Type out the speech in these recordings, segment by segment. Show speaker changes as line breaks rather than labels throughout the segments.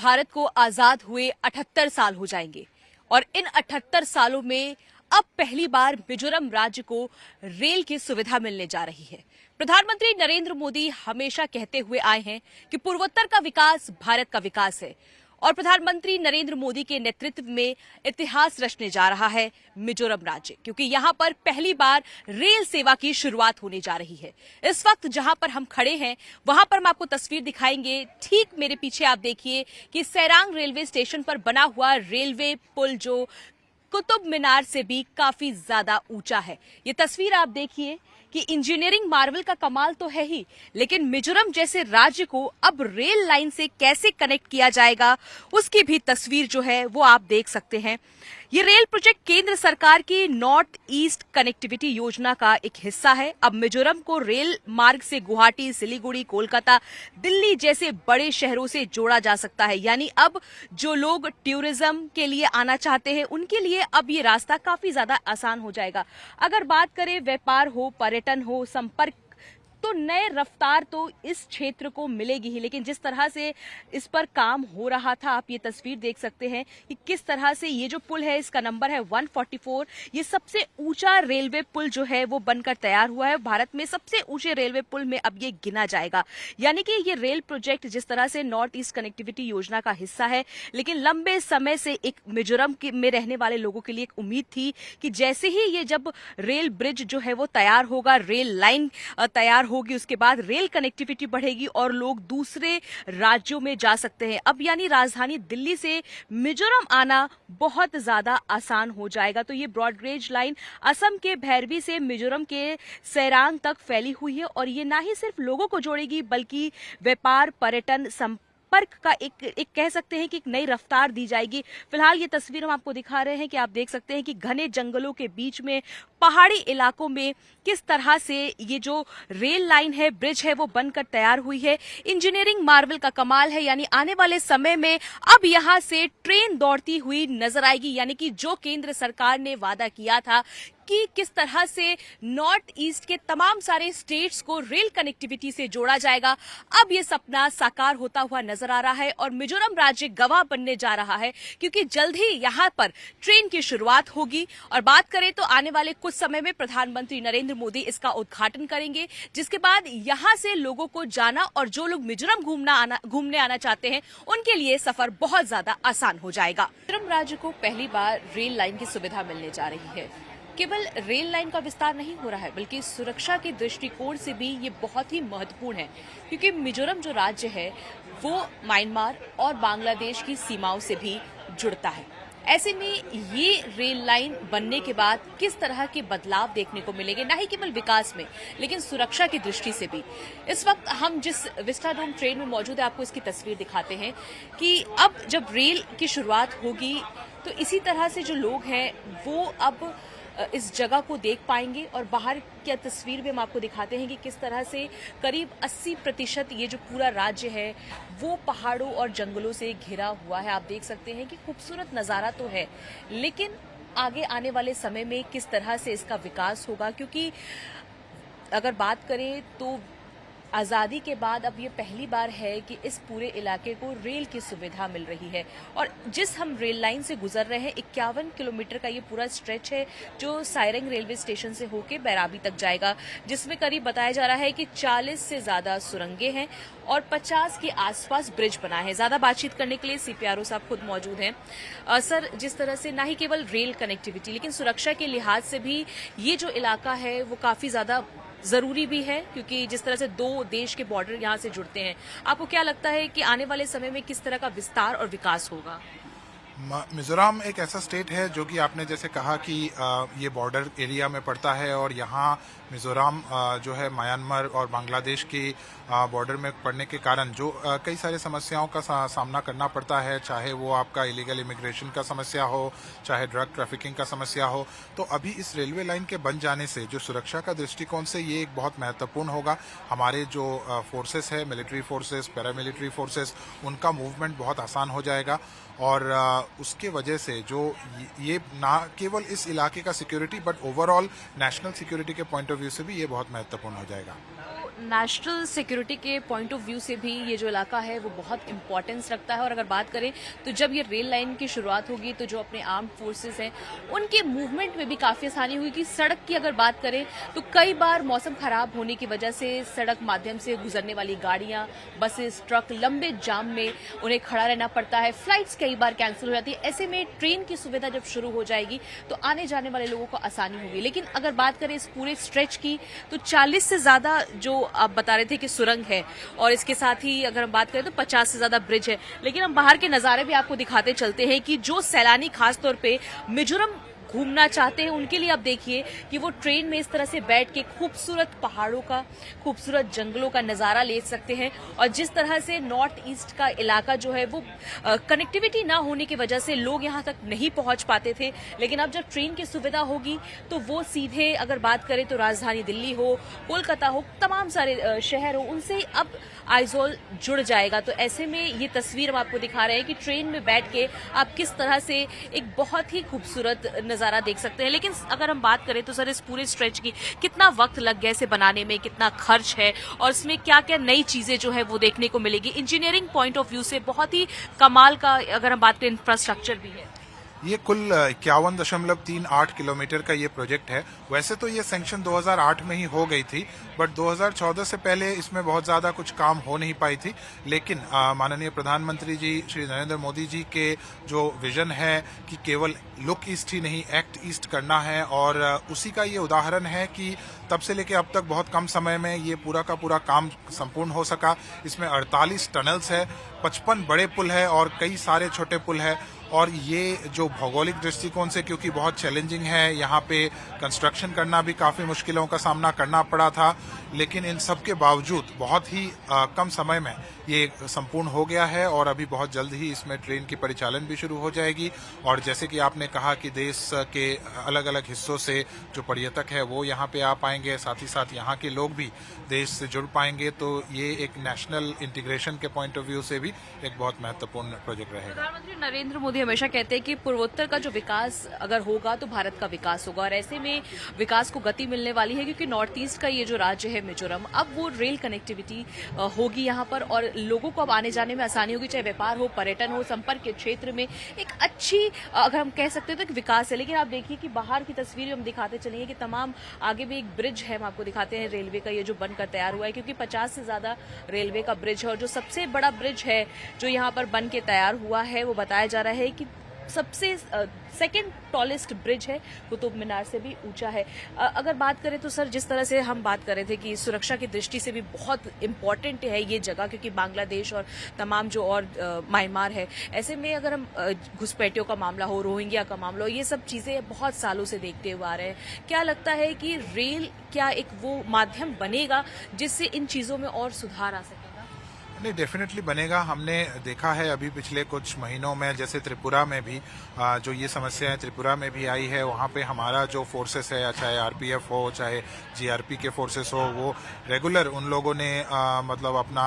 भारत को आजाद हुए 78 साल हो जाएंगे और इन 78 सालों में अब पहली बार मिजोरम राज्य को रेल की सुविधा मिलने जा रही है। प्रधानमंत्री नरेंद्र मोदी हमेशा कहते हुए आए हैं कि पूर्वोत्तर का विकास भारत का विकास है और प्रधानमंत्री नरेंद्र मोदी के नेतृत्व में इतिहास रचने जा रहा है मिजोरम राज्य, क्योंकि यहां पर पहली बार रेल सेवा की शुरुआत होने जा रही है। इस वक्त जहां पर हम खड़े हैं वहां पर हम आपको तस्वीर दिखाएंगे। ठीक मेरे पीछे आप देखिए कि सेरांग रेलवे स्टेशन पर बना हुआ रेलवे पुल जो कुतुब मीनार से भी काफी ज्यादा ऊंचा है। ये तस्वीर आप देखिए कि इंजीनियरिंग मार्वल का कमाल तो है ही, लेकिन मिजोरम जैसे राज्य को अब रेल लाइन से कैसे कनेक्ट किया जाएगा उसकी भी तस्वीर जो है वो आप देख सकते हैं। ये रेल प्रोजेक्ट केंद्र सरकार की नॉर्थ ईस्ट कनेक्टिविटी योजना का एक हिस्सा है। अब मिजोरम को रेल मार्ग से गुवाहाटी, सिलीगुड़ी, कोलकाता, दिल्ली जैसे बड़े शहरों से जोड़ा जा सकता है। यानी अब जो लोग टूरिज्म के लिए आना चाहते हैं उनके लिए अब ये रास्ता काफी ज्यादा आसान हो जाएगा। अगर बात करें व्यापार हो, पर्यटन हो, संपर्क, तो नए रफ्तार तो इस क्षेत्र को मिलेगी ही। लेकिन जिस तरह से इस पर काम हो रहा था, आप ये तस्वीर देख सकते हैं कि किस तरह से ये जो पुल है, इसका नंबर है 144, ये सबसे ऊंचा रेलवे पुल जो है वो बनकर तैयार हुआ है। भारत में सबसे ऊंचे रेलवे पुल में अब ये गिना जाएगा। यानी कि ये रेल प्रोजेक्ट जिस तरह से नॉर्थ ईस्ट कनेक्टिविटी योजना का हिस्सा है, लेकिन लंबे समय से एक मिजोरम में रहने वाले लोगों के लिए एक उम्मीद थी कि जैसे ही ये जब रेल ब्रिज जो है वो तैयार होगा, रेल लाइन तैयार होगी, उसके बाद रेल कनेक्टिविटी बढ़ेगी और लोग दूसरे राज्यों में जा सकते हैं। अब यानी राजधानी दिल्ली से मिजोरम आना बहुत ज्यादा आसान हो जाएगा। तो ये ब्रॉडगेज लाइन असम के भैरवी से मिजोरम के सेरांग तक फैली हुई है और ये ना ही सिर्फ लोगों को जोड़ेगी बल्कि व्यापार, पर्यटन, संपर्क का एक कह सकते हैं कि एक नई रफ्तार दी जाएगी। फिलहाल ये तस्वीर हम आपको दिखा रहे हैं कि आप देख सकते हैं कि घने जंगलों के बीच में पहाड़ी इलाकों में किस तरह से ये जो रेल लाइन है, ब्रिज है, वो बनकर तैयार हुई है। इंजीनियरिंग मार्वल का कमाल है। यानी आने वाले समय में अब यहां से ट्रेन दौड़ती हुई नजर आएगी। यानी कि जो केंद्र सरकार ने वादा किया था कि किस तरह से नॉर्थ ईस्ट के तमाम सारे स्टेट्स को रेल कनेक्टिविटी से जोड़ा जाएगा, अब ये सपना साकार होता हुआ नजर आ रहा है और मिजोरम राज्य गवाह बनने जा रहा है, क्योंकि जल्द ही यहां पर ट्रेन की शुरुआत होगी। और बात करें तो आने वाले कुछ समय में प्रधानमंत्री नरेंद्र मोदी इसका उद्घाटन करेंगे, जिसके बाद यहां से लोगों को जाना और जो लोग मिजोरम घूमने आना चाहते हैं उनके लिए सफर बहुत ज्यादा आसान हो जाएगा। मिजोरम राज्य को पहली बार रेल लाइन की सुविधा मिलने जा रही है। केवल रेल लाइन का विस्तार नहीं हो रहा है बल्कि सुरक्षा के दृष्टिकोण से भी ये बहुत ही महत्वपूर्ण है, क्योंकि मिजोरम जो राज्य है वो म्यांमार और बांग्लादेश की सीमाओं से भी जुड़ता है। ऐसे में ये रेल लाइन बनने के बाद किस तरह के बदलाव देखने को मिलेंगे, न ही केवल विकास में लेकिन सुरक्षा की दृष्टि से भी। इस वक्त हम जिस विस्टाडोम ट्रेन में मौजूद है, आपको इसकी तस्वीर दिखाते हैं कि अब जब रेल की शुरुआत होगी तो इसी तरह से जो लोग हैं वो अब इस जगह को देख पाएंगे। और बाहर की तस्वीर में हम आपको दिखाते हैं कि किस तरह से करीब 80% ये जो पूरा राज्य है वो पहाड़ों और जंगलों से घिरा हुआ है। आप देख सकते हैं कि खूबसूरत नज़ारा तो है, लेकिन आगे आने वाले समय में किस तरह से इसका विकास होगा, क्योंकि अगर बात करें तो आज़ादी के बाद अब ये पहली बार है कि इस पूरे इलाके को रेल की सुविधा मिल रही है। और जिस हम रेल लाइन से गुजर रहे हैं, 51 किलोमीटर का ये पूरा स्ट्रेच है जो सायरंग रेलवे स्टेशन से होके बैराबी तक जाएगा, जिसमें करीब बताया जा रहा है कि 40 से ज्यादा सुरंगें हैं और 50 के आसपास ब्रिज बना है। ज्यादा बातचीत करने के लिए सीपीआरओ साहब खुद मौजूद हैं। सर, जिस तरह से न ही केवल रेल कनेक्टिविटी लेकिन सुरक्षा के लिहाज से भी ये जो इलाका है वो काफी ज्यादा जरूरी भी है, क्योंकि जिस तरह से दो देश के बॉर्डर यहां से जुड़ते हैं, आपको क्या लगता है कि आने वाले समय में किस तरह का विस्तार और विकास होगा?
मिजोरम एक ऐसा स्टेट है जो कि आपने जैसे कहा कि ये बॉर्डर एरिया में पड़ता है और यहाँ मिजोरम जो है म्यांमार और बांग्लादेश की बॉर्डर में पड़ने के कारण जो कई सारी समस्याओं का सामना करना पड़ता है, चाहे वो आपका इलीगल इमिग्रेशन का समस्या हो, चाहे ड्रग ट्रैफिकिंग का समस्या हो। तो अभी इस रेलवे लाइन के बन जाने से जो सुरक्षा का दृष्टिकोण से ये एक बहुत महत्वपूर्ण होगा। हमारे जो फोर्सेस है, मिलिट्री फोर्सेस, पैरामिलिट्री फोर्सेस, उनका मूवमेंट बहुत आसान हो जाएगा और उसके वजह से जो ये ना केवल इस इलाके का security but overall national security के पॉइंट ऑफ व्यू से भी ये बहुत महत्वपूर्ण हो जाएगा।
नेशनल सिक्योरिटी के पॉइंट ऑफ व्यू से भी ये जो इलाका है वो बहुत इंपॉर्टेंस रखता है। और अगर बात करें तो जब ये रेल लाइन की शुरुआत होगी तो जो अपने आर्म्ड फोर्सेस हैं उनके मूवमेंट में भी काफ़ी आसानी होगी। सड़क की अगर बात करें तो कई बार मौसम खराब होने की वजह से सड़क माध्यम से गुजरने वाली गाड़ियां, बसेस, ट्रक लंबे जाम में उन्हें खड़ा रहना पड़ता है। फ्लाइट्स कई बार कैंसिल हो जाती है। ऐसे में ट्रेन की सुविधा जब शुरू हो जाएगी तो आने जाने वाले लोगों को आसानी होगी। लेकिन अगर बात करें इस पूरे स्ट्रेच की तो 40 से ज्यादा जो आप बता रहे थे कि सुरंग है, और इसके साथ ही अगर हम बात करें तो 50 से ज्यादा ब्रिज है। लेकिन हम बाहर के नजारे भी आपको दिखाते चलते हैं कि जो सैलानी खासतौर पे मिजोरम घूमना चाहते हैं उनके लिए आप देखिए कि वो ट्रेन में इस तरह से बैठ के खूबसूरत पहाड़ों का, खूबसूरत जंगलों का नजारा ले सकते हैं। और जिस तरह से नॉर्थ ईस्ट का इलाका जो है वो कनेक्टिविटी ना होने की वजह से लोग यहाँ तक नहीं पहुंच पाते थे, लेकिन अब जब ट्रेन की सुविधा होगी तो वो सीधे अगर बात करें तो राजधानी दिल्ली हो, कोलकाता हो, तमाम सारे शहर हो, उनसे अब आइजोल जुड़ जाएगा। तो ऐसे में ये तस्वीर हम आपको दिखा रहे हैं कि ट्रेन में बैठ के आप किस तरह से एक बहुत ही खूबसूरत नजारा देख सकते हैं। लेकिन अगर हम बात करें तो सर इस पूरे स्ट्रेच की कितना वक्त लग गया इसे बनाने में, कितना खर्च है और इसमें क्या क्या नई चीजें जो है वो देखने को मिलेगी। इंजीनियरिंग पॉइंट ऑफ व्यू से बहुत ही कमाल का अगर हम बात करें इंफ्रास्ट्रक्चर भी है।
ये कुल 51.38 किलोमीटर का ये प्रोजेक्ट है। वैसे तो ये सैंक्शन 2008 में ही हो गई थी, बट 2014 से पहले इसमें बहुत ज़्यादा कुछ काम हो नहीं पाई थी। लेकिन माननीय प्रधानमंत्री जी श्री नरेंद्र मोदी जी के जो विजन है कि केवल लुक ईस्ट ही नहीं एक्ट ईस्ट करना है, और उसी का ये उदाहरण है कि तब से लेके अब तक बहुत कम समय में ये पूरा का पूरा काम संपूर्ण हो सका। इसमें 48 टनल्स है, 55 बड़े पुल है और कई सारे छोटे पुल है। और ये जो भौगोलिक दृष्टिकोण से क्योंकि बहुत चैलेंजिंग है, यहाँ पे कंस्ट्रक्शन करना भी काफ़ी मुश्किलों का सामना करना पड़ा था, लेकिन इन सब के बावजूद बहुत ही कम समय में ये संपूर्ण हो गया है और अभी बहुत जल्द ही इसमें ट्रेन की परिचालन भी शुरू हो जाएगी। और जैसे कि आपने कहा कि देश के अलग अलग हिस्सों से जो पर्यटक है वो यहाँ पे आ पाएंगे, साथ ही साथ यहाँ के लोग भी देश से जुड़ पाएंगे। तो ये एक नेशनल इंटीग्रेशन के पॉइंट ऑफ व्यू से भी एक बहुत महत्वपूर्ण प्रोजेक्ट रहेगा।
प्रधानमंत्री नरेंद्र मोदी हमेशा कहते हैं कि पूर्वोत्तर का जो विकास अगर होगा तो भारत का विकास होगा, और ऐसे में विकास को गति मिलने वाली है क्योंकि नॉर्थ ईस्ट का ये जो राज्य है मिजोरम, अब वो रेल कनेक्टिविटी होगी यहाँ पर और लोगों को अब आने जाने में आसानी होगी, चाहे व्यापार हो, पर्यटन हो, संपर्क के क्षेत्र में एक अच्छी अगर हम कह सकते हैं तो एक विकास है। लेकिन आप देखिए कि बाहर की तस्वीर हम दिखाते चलेंगे कि तमाम आगे भी एक ब्रिज है, हम आपको दिखाते हैं रेलवे का, ये जो बनकर तैयार हुआ है क्योंकि 50 से ज्यादा रेलवे का ब्रिज है। और जो सबसे बड़ा ब्रिज है जो यहाँ पर बन के तैयार हुआ है वो बताया जा रहा है कि सबसे सेकंड टॉलेस्ट ब्रिज है, कुतुब मीनार से भी ऊंचा है। अगर बात करें तो सर जिस तरह से हम बात कर रहे थे कि सुरक्षा की दृष्टि से भी बहुत इम्पोर्टेंट है ये जगह, क्योंकि बांग्लादेश और तमाम जो और म्यांमार है, ऐसे में अगर हम घुसपैठियों का मामला हो, रोहिंग्या का मामला हो, ये सब चीजें बहुत सालों से देखते हुए आ रहे हैं। क्या लगता है कि रेल क्या एक वो माध्यम बनेगा जिससे इन चीजों में और सुधार आ सके?
नहीं, डेफिनेटली बनेगा। हमने देखा है अभी पिछले कुछ महीनों में, जैसे त्रिपुरा में भी जो ये समस्याएं त्रिपुरा में भी आई है, वहाँ पे हमारा जो फोर्सेस है, चाहे आरपीएफ हो चाहे जीआरपी के फोर्सेस हो, वो रेगुलर उन लोगों ने मतलब अपना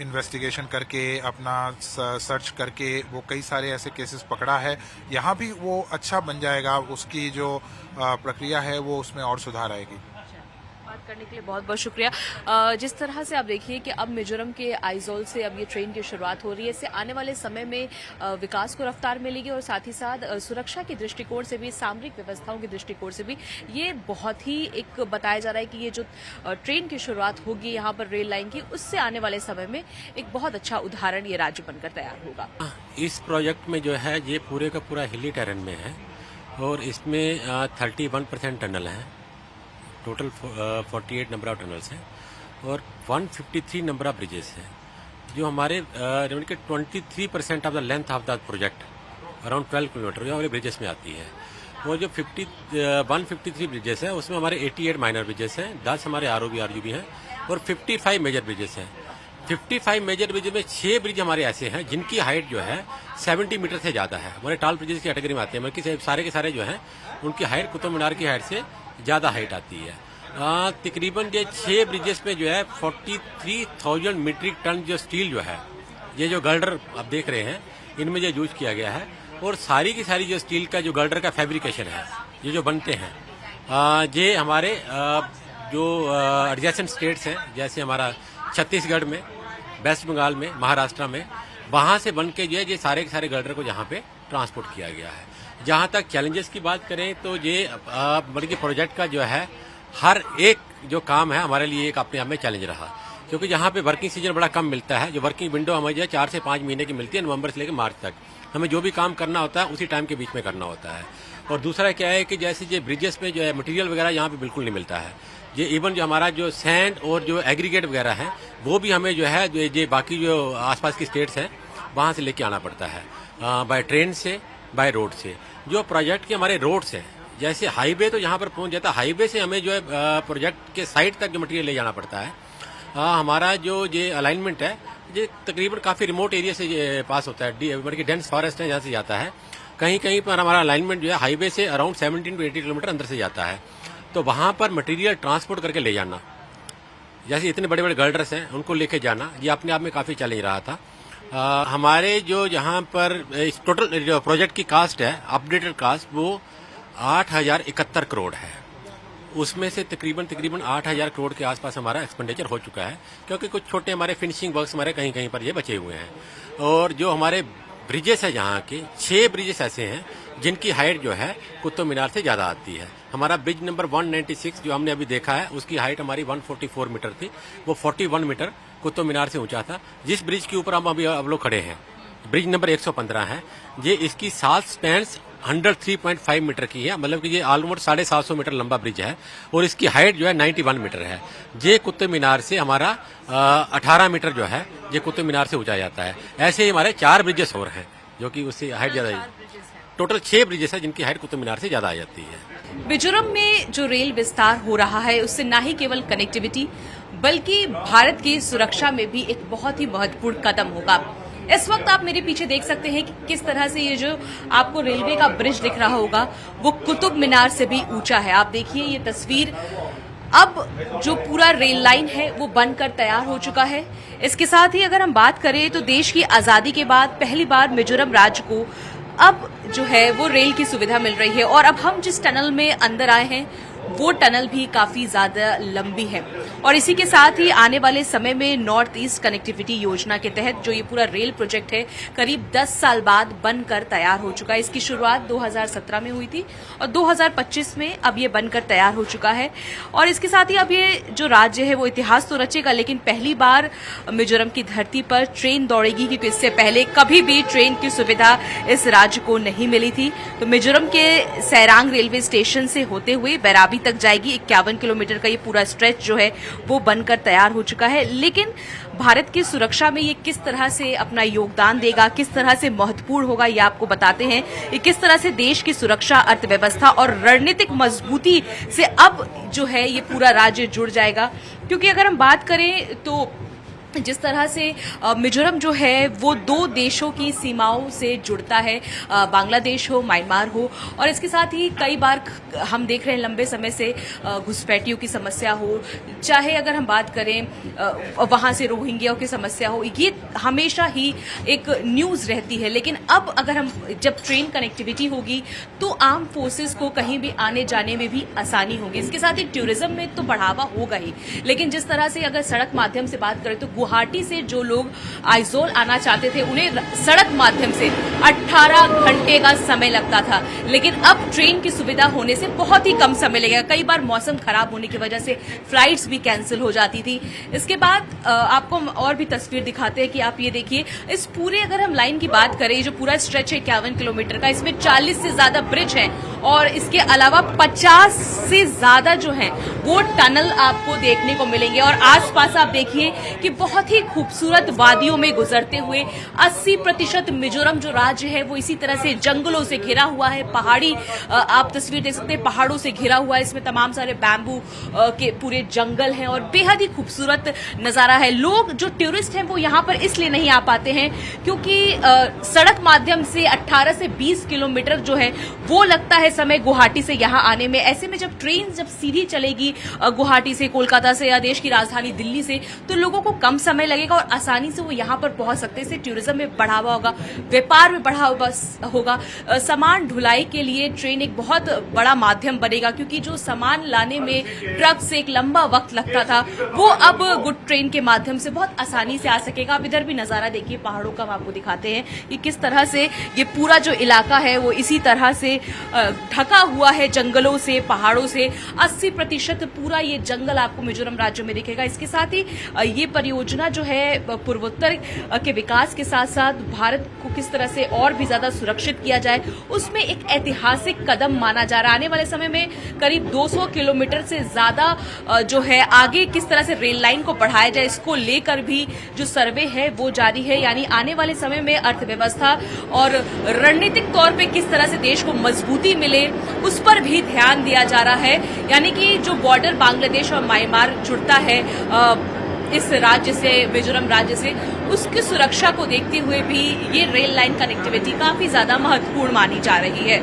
इन्वेस्टिगेशन करके, अपना सर्च करके वो कई सारे ऐसे केसेस पकड़ा है। यहाँ भी वो अच्छा बन जाएगा, उसकी जो प्रक्रिया है वो उसमें और सुधार आएगी।
बात करने के लिए बहुत बहुत शुक्रिया। जिस तरह से आप देखिए कि अब मिजोरम के आइजोल से अब ये ट्रेन की शुरुआत हो रही है, इससे आने वाले समय में विकास को रफ्तार मिलेगी और साथ ही साथ सुरक्षा के दृष्टिकोण से भी, सामरिक व्यवस्थाओं के दृष्टिकोण से भी ये बहुत ही एक बताया जा रहा है कि ये जो ट्रेन की शुरुआत होगी यहाँ पर रेल लाइन की, उससे आने वाले समय में एक बहुत अच्छा उदाहरण ये राज्य बनकर तैयार होगा।
इस प्रोजेक्ट में जो है ये पूरे का पूरा हिली टेरेन में है और इसमें 31% टनल है, टोटल 48 नंबर ऑफ टनल्स हैं और 153 नंबर ऑफ ब्रिजेस हैं, जो हमारे 23% of the length of the project around 12 kilometre हमारे ब्रिजेस में आती है। और जो 153 ब्रिजेस हैं उसमें हमारे 88 माइनर ब्रिजेस हैं, 10 हमारे आरओबी आरयूबी हैं और 55 मेजर ब्रिजेस हैं। 55 मेजर ब्रिज में 6 ब्रिज हमारे ऐसे हैं जिनकी हाइट जो है 70 मीटर से ज़्यादा है, हमारे टाल ब्रिजेस की कैटेगरी में आते हैं, बल्कि सारे के सारे जो हैं उनकी हाइट कुतुब मीनार की हाइट से ज़्यादा हाइट आती है। तकरीबन ये 6 ब्रिजेस में जो है 43,000 मीट्रिक टन जो स्टील जो है, ये जो गर्डर आप देख रहे हैं इनमें जो यूज किया गया है, और सारी की सारी जो स्टील का जो गर्डर का फैब्रिकेशन है, ये जो बनते हैं ये हमारे जो एडजेसेंट स्टेट्स हैं, जैसे हमारा छत्तीसगढ़ में, वेस्ट बंगाल में, महाराष्ट्र में, वहाँ से बन के जो है ये सारे के सारे गर्डर को यहाँ पे ट्रांसपोर्ट किया गया है। जहाँ तक चैलेंजेस की बात करें तो ये बल्कि प्रोजेक्ट का जो है हर एक जो काम है हमारे लिए एक अपने आप में चैलेंज रहा, क्योंकि यहाँ पे वर्किंग सीजन बड़ा कम मिलता है। जो वर्किंग विंडो हमें जो है 4 से 5 महीने की मिलती है, नवंबर से लेकर मार्च तक। हमें जो भी काम करना होता है उसी टाइम के बीच में करना होता है। और दूसरा क्या है कि जैसे ये ब्रिजेस पे जो है मटेरियल वगैरह यहाँ पे बिल्कुल नहीं मिलता है। ये इवन जो हमारा जो सैंड और जो एग्रीगेट वगैरह है वो भी हमें जो है जो बाकी जो आसपास की स्टेट्स हैं वहाँ से लेके आना पड़ता है, बाय ट्रेन से, बाय रोड से। जो प्रोजेक्ट के हमारे रोड्स हैं, जैसे हाईवे तो यहाँ पर पहुँच जाता है, हाईवे से हमें जो है प्रोजेक्ट के साइड तक जो मटेरियल ले जाना पड़ता है। हमारा जो ये अलाइनमेंट है ये तकरीबन काफ़ी रिमोट एरिया से ये पास होता है, मतलब कि डेंस फॉरेस्ट है, जहाँ से जाता है। कहीं कहीं पर हमारा अलाइनमेंट जो है हाईवे से अराउंड 17 to 80 किलोमीटर अंदर से जाता है। तो वहाँ पर मटेरियल ट्रांसपोर्ट करके ले जाना, जैसे इतने बड़े बड़े गर्डर्स हैं उनको लेके जाना, ये अपने आप में काफ़ी चैलेंज रहा था। हमारे जो यहाँ पर इस टोटल जो प्रोजेक्ट की कास्ट है, अपडेटेड कास्ट, वो 8,071 करोड़ है। उसमें से तकरीबन 8,000 करोड़ के आसपास हमारा एक्सपेंडिचर हो चुका है, क्योंकि कुछ छोटे हमारे फिनिशिंग वर्क्स हमारे कहीं कहीं पर ये बचे हुए हैं। और जो हमारे ब्रिजेस है यहाँ के 6 ब्रिजेस ऐसे हैं जिनकी हाइट जो है कुतुब मीनार से ज़्यादा आती है। हमारा ब्रिज नंबर 196 जो हमने अभी देखा है उसकी हाइट हमारी 144 मीटर थी, वो 41 मीटर कुतुब मीनार से ऊंचा था। जिस ब्रिज के ऊपर हम अभी अब लोग खड़े हैं, ब्रिज नंबर 115 है, ये इसकी 7 स्पैन्स 103.5 मीटर की है, मतलब कि ये ऑलमोस्ट 750 मीटर लंबा ब्रिज है। और इसकी हाइट जो है 91 मीटर है। ये कुतुब मीनार से हमारा 18 मीटर जो है ये कुतुब मीनार से ऊंचा जाता है। ऐसे ही हमारे 4 ब्रिजेस और हैं जो कि उससे हाइट ज़्यादा है। टोटल 6 ब्रिजेस है जिनकी हाइट कुतुब मीनार से ज़्यादा आ जाती है।
मिजोरम में जो रेल विस्तार हो रहा है उससे न ही केवल कनेक्टिविटी बल्कि भारत की सुरक्षा में भी एक बहुत ही महत्वपूर्ण कदम होगा। इस वक्त आप मेरे पीछे देख सकते हैं कि किस तरह से ये जो आपको रेलवे का ब्रिज दिख रहा होगा वो कुतुब मीनार से भी ऊंचा है। आप देखिए ये तस्वीर, अब जो पूरा रेल लाइन है वो बनकर तैयार हो चुका है। इसके साथ ही अगर हम बात करें तो देश की आजादी के बाद पहली बार मिजोरम राज्य को अब जो है वो रेल की सुविधा मिल रही है। और अब हम जिस टनल में अंदर आए हैं वो टनल भी काफी ज्यादा लंबी है। और इसी के साथ ही आने वाले समय में नॉर्थ ईस्ट कनेक्टिविटी योजना के तहत जो ये पूरा रेल प्रोजेक्ट है करीब 10 साल बाद बनकर तैयार हो चुका है। इसकी शुरुआत 2017 में हुई थी और 2025 में अब ये बनकर तैयार हो चुका है। और इसके साथ ही अब ये जो राज्य है वो इतिहास तो रचेगा, लेकिन पहली बार मिजोरम की धरती पर ट्रेन दौड़ेगी, क्योंकि इससे पहले कभी भी ट्रेन की सुविधा इस राज्य को नहीं मिली थी। तो मिजोरम के सैरांग रेलवे स्टेशन से होते हुए बैराबी तक जाएगी। 51 किलोमीटर का ये पूरा स्ट्रेच जो है वो बनकर तैयार हो चुका है। लेकिन भारत की सुरक्षा में ये किस तरह से अपना योगदान देगा, किस तरह से महत्वपूर्ण होगा, ये आपको बताते हैं। ये किस तरह से देश की सुरक्षा, अर्थव्यवस्था और रणनीतिक मजबूती से अब जो है ये पूरा राज्य जुड़ जाएगा। क्योंकि अगर हम बात करें तो जिस तरह से मिजोरम जो है वो 2 देशों की सीमाओं से जुड़ता है, बांग्लादेश हो, म्यांमार हो। और इसके साथ ही कई बार हम देख रहे हैं लंबे समय से घुसपैठियों की समस्या हो, चाहे अगर हम बात करें वहां से रोहिंग्याओं की समस्या हो, ये हमेशा ही एक न्यूज रहती है। लेकिन अब अगर हम जब ट्रेन कनेक्टिविटी होगी तो आर्म फोर्सेस को कहीं भी आने जाने में भी आसानी होगी। इसके साथ ही टूरिज्म में तो बढ़ावा होगा ही, लेकिन जिस तरह से अगर सड़क माध्यम से बात करें तो गुवाहाटी से जो लोग आइजोल आना चाहते थे उन्हें सड़क माध्यम से 18 घंटे का समय लगता था, लेकिन अब ट्रेन की सुविधा होने से बहुत ही कम समय लगेगा। कई बार मौसम खराब होने की वजह से फ्लाइट्स भी कैंसिल हो जाती थी। इसके बाद आपको और भी तस्वीर दिखाते हैं कि आप ये देखिए, इस पूरे अगर हम लाइन की बात करें, जो पूरा स्ट्रेच है 51 किलोमीटर का, इसमें 40 से ज्यादा ब्रिज हैं और इसके अलावा 50 से ज्यादा जो हैं वो टनल आपको देखने को मिलेंगे। और आसपास आप देखिए कि बहुत ही खूबसूरत वादियों में गुजरते हुए 80% मिजोरम जो राज्य है वो इसी तरह से जंगलों से घिरा हुआ है। पहाड़ी आप तस्वीर देख सकते हैं, पहाड़ों से घिरा हुआ है। इसमें तमाम सारे बैम्बू के पूरे जंगल हैं और बेहद ही खूबसूरत नजारा है। लोग जो टूरिस्ट हैं वो यहाँ पर इसलिए नहीं आ पाते हैं क्योंकि सड़क माध्यम से 18 से 20 किलोमीटर जो है वो लगता है समय गुवाहाटी से यहाँ आने में, ऐसे में जब ट्रेन जब सीधी चलेगी गुवाहाटी से, कोलकाता से या देश की राजधानी दिल्ली से, तो लोगों को कम समय लगेगा और आसानी से वो यहाँ पर पहुंच सकते हैं। इससे टूरिज्म में बढ़ावा होगा, व्यापार में बढ़ावा होगा। सामान ढुलाई के लिए ट्रेन एक बहुत बड़ा माध्यम बनेगा, क्योंकि जो सामान लाने में ट्रक से एक लंबा वक्त लगता था, वो अब गुड ट्रेन के माध्यम से बहुत आसानी से आ सकेगा। आप इधर भी नजारा देखिए पहाड़ों का, हम आपको दिखाते हैं कि किस तरह से ये पूरा जो इलाका है वो इसी तरह से ढका हुआ है जंगलों से, पहाड़ों से। 80% पूरा ये जंगल आपको मिजोरम राज्य में दिखेगा। इसके साथ ही ये परियोजना जो है पूर्वोत्तर के विकास के साथ साथ भारत को किस तरह से और भी ज्यादा सुरक्षित किया जाए, उसमें एक ऐतिहासिक कदम माना जा रहा है। आने वाले समय में करीब 200 किलोमीटर से ज्यादा जो है आगे किस तरह से रेल लाइन को बढ़ाया जाए, इसको लेकर भी जो सर्वे है वो जारी है। यानी आने वाले समय में अर्थव्यवस्था और रणनीतिक तौर पे किस तरह से देश को मजबूती मिले, उस पर भी ध्यान दिया जा रहा है। यानी कि जो बॉर्डर बांग्लादेश और म्यांमार जुड़ता है इस राज्य से, मिजोरम राज्य से, उसकी सुरक्षा को देखते हुए भी ये रेल लाइन कनेक्टिविटी काफी ज्यादा महत्वपूर्ण मानी जा रही है।